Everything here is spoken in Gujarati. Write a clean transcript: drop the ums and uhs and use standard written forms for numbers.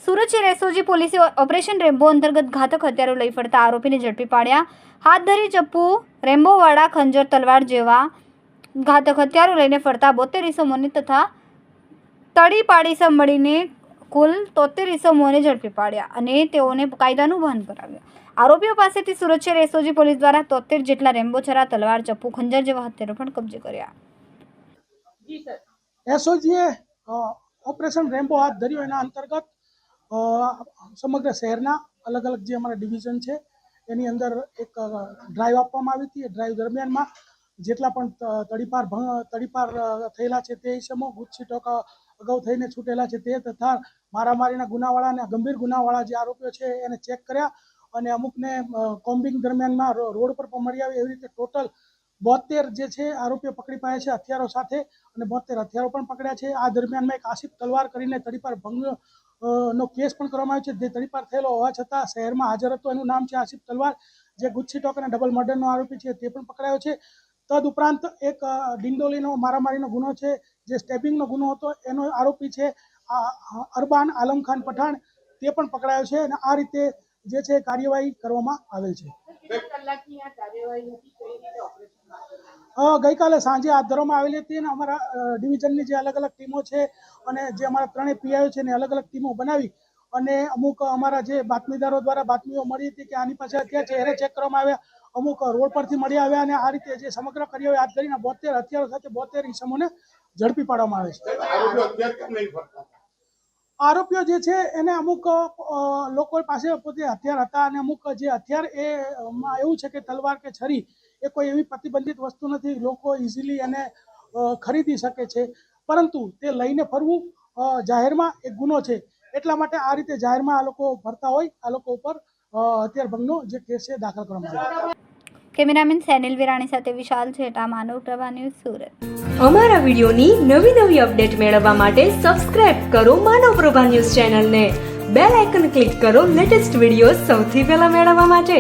સુરત શહેર એસઓજી પોલીસે ઓપરેશન રેમ્બો અંતર્ગત ઘાતક હથિયારો લઈ ફરતા આરોપીને ઝડપી પાડ્યા. હાથ ધરી ચપ્પુ, રેમ્બોવાળા ખંજર, તલવાર જેવા ઘાતક હથિયારો લઈને ફરતા 72 ઇસમોને તથા તડીપાડી ઇસમ મળીને કુલ 73 ઇસમોને ઝડપી પાડ્યા અને તેઓને કાયદાનું ભાન કરાવ્યું. આરોપીઓ પાસેથી સુરત શહેર એસઓજી પોલીસ દ્વારા 73 જેટલા રેમ્બો છરા, તલવાર, ચપ્પુ, ખંજર જેવા હથિયારો પણ કબજે કર્યા. એસઓજીએ ઓપરેશન રેમ્બો હાથ ધર્યું. એના અંતર્ગત સમગ્ર શહેરના અલગ અલગ જે અમારા ડિવિઝન છે એની અંદર એક ડ્રાઈવ આપવામાં આવી હતી. એ ડ્રાઈવ દરમિયાનમાં જેટલા પણ તડીપાર થયેલા છે તે ઇસમો, ગુજસીટોક અગાઉ થઈને છૂટેલા છે તે તથા મારામારીના ગુનાવાળા અને ગંભીર ગુનાવાળા જે આરોપીઓ છે એને ચેક કર્યા અને અમુકને કોમ્બિંગ દરમિયાનમાં રોડ પર મળી આવી. એવી રીતે ટોટલ 72 જે છે આરોપીઓ પકડી પાડ્યા છે હથિયારો સાથે અને 72 હથિયારો પણ પકડ્યા છે. આ દરમિયાનમાં એક આસિફ તલવાર કરીને તડીપાર ભંગ નો કેસ પણ કરવામાં આવ્યો છે. જે તડીપાર થયેલો હોવા છતાં શહેરમાં હાજર હતો. એનું નામ છે આસિફ તલવાર, જે ગુજસીટોક અને ડબલ મર્ડરનો આરોપી છે તે પણ પકડાયો છે. તદ ઉપરાંત એક ડિંડોલીનો મારામારીનો ગુનો છે, જે સ્ટેપિંગનો ગુનો હતો, એનો આરોપી છે અરબાન આલમ ખાન પઠાણ, તે પણ પકડાયો છે અને આ રીતે જે છે કાર્યવાહી કરવામાં આવેલ છે. ગઈકાલે સાંજે હાથ ધરવામાં આવેલી હતી અને અમારા ડિવિઝનની જે અલગ અલગ ટીમો છે અને જે અમારા ત્રણેય પીઆઈઓ છે એને અલગ અલગ ટીમો બનાવી અને અમુક અમારા જે બાતમીદારો દ્વારા બાતમીઓ મળી હતી કે આની પાસે હથિયાર છે એને ચેક કરવામાં આવ્યા. અમુક રોડ પરથી મળી આવ્યા અને આ રીતે જે સમગ્ર કાર્યવાહી હાથ ધરીને 72 હથિયારો સાથે 72 ઇસમોને ઝડપી પાડવામાં આવે છે. આરોપીઓ જે છે એને અમુક લોકો પાસે પોતે હથિયાર હતા અને અમુક જે હથિયાર એમાં એવું છે કે તલવાર કે છરી એ કોઈ એવી પ્રતિબંધિત વસ્તુ નથી, લોકો ઇઝીલી એને ખરીદી શકે છે, પરંતુ તે લઈને ફરવું જાહેરમાં એક ગુનો છે. એટલા માટે આ રીતે જાહેરમાં આ લોકો ફરતા હોય, આ લોકો ઉપર હથિયાર ભંગનો જે કેસ છે દાખલ કરવામાં આવ્યો. કેમેરામેન સેનિલ વિરાણી સાથે વિશાલ છેટા, માનવ પ્રભા ન્યૂઝ, સુરત. અમારા વિડીયોની નવી અપડેટ મેળવવા માટે સબસ્ક્રાઇબ કરો માનવ પ્રભા ન્યૂઝ ચેનલને. બેલ આઇકન ક્લિક કરો લેટેસ્ટ વિડીયો સૌથી પહેલા મેળવવા માટે.